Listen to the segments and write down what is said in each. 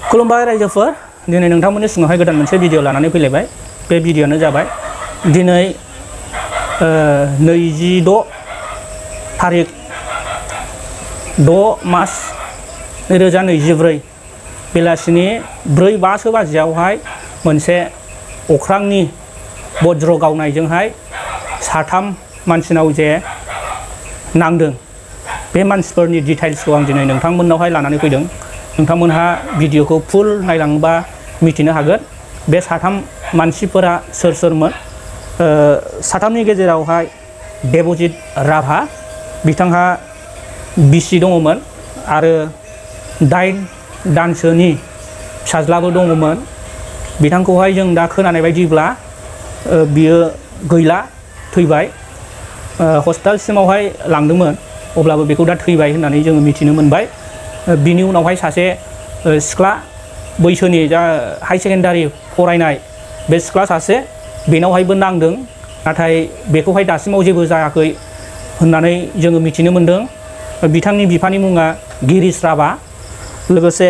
खुलुमबाय रायजोफोर दिनै नोंथांमोननि सिगाङावहाय गोदान मोनसे भिडिअ लानानै फैलायबाय बे भिडिअआनो जाबाय दिनै 26 थारिख 6 मार्च 2024 बेलासिनि 4:05 बाजियावहाय मोनसे अख्रांनि वज्र गावनायजोंहाय 3 मानसिनाव जे नांदों बे मानसिफोरनि डिटेल्सखौ आं दिनै नोंथांमोननावहाय लानानै फैदों नोंथांमोनहा भिडिअखौ फुल नायलांबा मिथिनो हागोन बे 3 मानसिफोरा सोर सोरमोन 3नि गेजेरावहाय देबजित राभा बिथांहा बिसि दङमोन आरो 8 दानसोनि फिसाज्लाबो दङमोन बिथांखौहाय जों दा खोनानाय बायदिब्ला बियो गैला थैबाय हस्पिटालसिमावहाय लांदोंमोन अब्लाबो बेखौ दा थैबाय होननानै जोङो मिथिनो मोनबाय बिनि उनावहाय सासे सिख्ला बैसोनि जा हाई सेकेन्डारि फरायनाय बे सिख्ला सासे बेनावहायबो नांदों नाथाय बेखौहाय दासिमाव जेबो जायाखै होननानै जोङो मिथिनो मोनदों बिथांनि बिफानि मुङा गिरिश राभा लोगोसे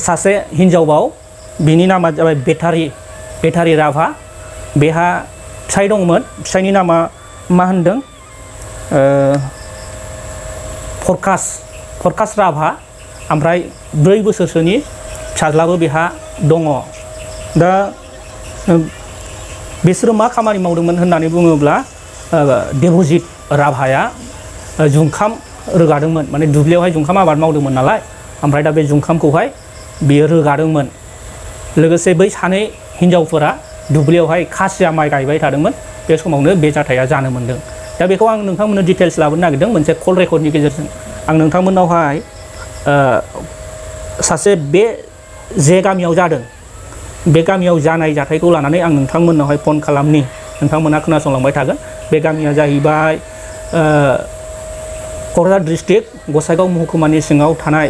सासे हिनजावबाव बिनि नामा जाबाय बेटारि राभा बेहा फिसाय दंमोन फिसायनि नामा मा होनदों फरकास राभा ओमफ्राय 4 बोसोरसोनि फिसाज्लाबो बेहा दङ दा बिसोरो मा खामानि मावदोंमोन होननानै बुङोब्ला देबजित राभाया जुंखाम रोगादोंमोन माने दुब्लियावहाय जुंखाम आबाद मावदोंमोन नालाय ओमफ्राय दा बे जुंखामखौहाय बियो रोगादोंमोन लोगोसे बै 2 हिनजावफोरा दुब्लियावहाय खासिया माइ गायबाय थादोंमोन बे समावनो बे जाथाया जानो मोनदों दा बेखौ आं नोंथांमोननो डिटेल्स लाबोनो नागिरदों मोनसे कल रेकर्डनि गेजेरजों आं नोंथांमोननावहाय सासे बे जे गामियाव जादों बे गामियाव जानाय जाथायखौ लानानै आं नोंथांमोननावहाय फन खालामनि नोंथांमोना खोनासंलांबाय थागोन बे गामिया जाहैबाय क'क्राझार डिस्ट्रिक्ट गसाइगाव महकुमानि सिङाव थानाय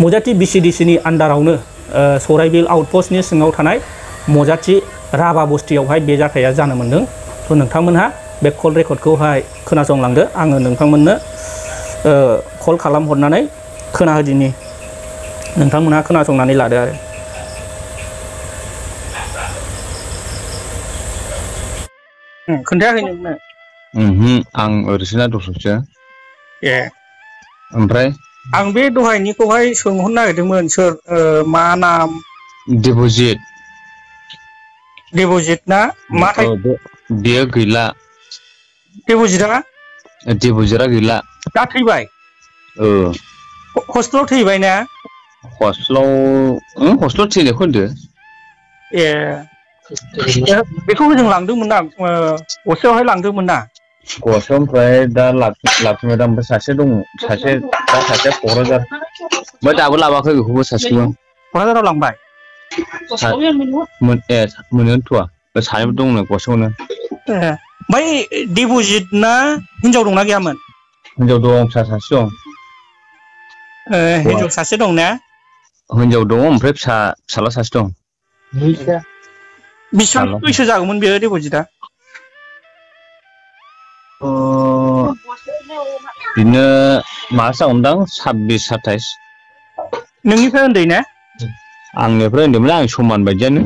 मजाथि बिसिडिसिनि आन्दारावनो सराइबिल आउटपस्टनि सिङाव थानाय मजाथि राभा बस्तियावहाय बे जाथाया जानो मोनदों थ' नोंथांमोनहा बे कल रेकर्डखौहाय खोनासंलांदो आङो नोंथांमोननो कल खालामहरनानै खोनाहोदिनि नोंथांमोनहा खोनासंनानै लादो आरो खोन्थायाखै नोंनो आं ओरैसोना दससो ए ओमफ्राय आं बे दहायनिखौहाय सोंहरनो नागिरदोंमोन सोर मा नाम देबजित ना मा बेयो गैला देबजितआ गैला दा थैबाय हस्टेलाव थैबाय ना हस्टेलाव थैनायखौ होनदो ए बेखौ जों लांदोंमोन ना गसाइयावहाय लांदोंमोन ना गसाइयाव ओमफ्राय दा लाबोफिनबाय दा ओमफ्राय सासे दङ सासेया क'क्राझार ओमफ्राय दाबो लाबाखै बेखौबो सासेखौ क'क्राझाराव लांबाय मोनोथ'वा सानैबो दंनो गसाइयावनो ओमफ्राय देबजित ना हिनजाव दंना गैयामोन हिनजाव दं फिसा सासे दं हिनजाव सासे दं ना हिनजाव दङ ओमफ्राय फिसाला सासे दं बेसेबां बैसो जागौमोन बेयो देबजितआ बिदिनो मासो जागोनदां 26-27 नोंनिफ्राय उन्दै ना आंनिफ्राय उन्दैमोन आं समान बायदियानो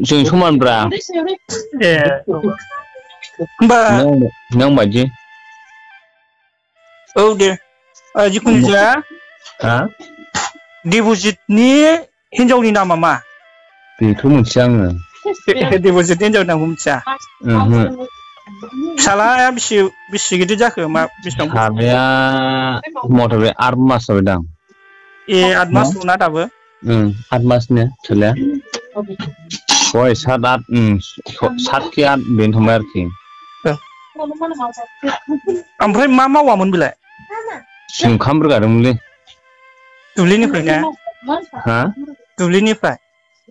जों समानब्रा ए होमबा नों बायदि औ दे जिखुनु जाया देबजितनि हिनजावनि नामा मा बेखौ मिथिया आङो देबजितनि हिनजावनि नामखौ मिथिया फिसालाया बेसे गिदिर जाखो मा बेसेबां फिसालाया मथा 8 मास जाबाय दां 8 मास ना दाबो 8 मासनि फिसालाया 7-8 7 के 8 बेनो थांबाय आरोखि ओमफ्राय मा मावामोन बेलाय जुंखाम रोगादोंमोनलै दुब्लिनिफ्राय ना दुब्लिनिफ्राय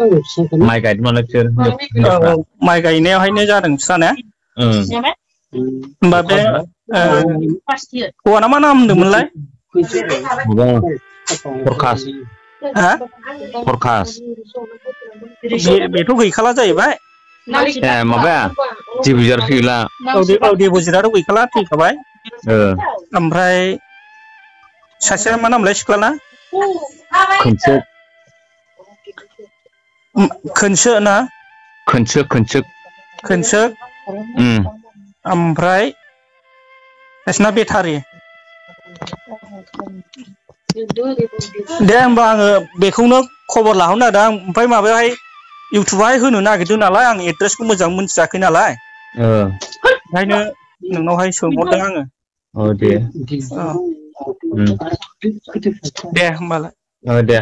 माइ गायदोंमोनलाय बिसोर हिनजावफ्रा माइ गायनायावहायनो जादों बिस्रा ने होमबा बे हौवाना मा नाम होनदोंमोनलाय फरकास फरकास बेथ' गैखाला जाहैबाय ए माबाया डिभिजार गैला डिप'जिटआथ' गैखाला थैखाबाय ओमफ्राय सासेया मा नामलाय सिख्लाना खोनसो ना खोनसो ओमफ्राय सासेना बेटारि दे होमबा आङो बेखौनो खबर लाहरनो नागिरदों ओमफ्राय माबायावहाय इउटुबावहाय होनो नागिरदों नालाय आं एड्रेसखौ मोजां मोनथियाखै नालाय ओंखायनो नोंनावहाय सोंहरदों आङो दे होमबालाय दे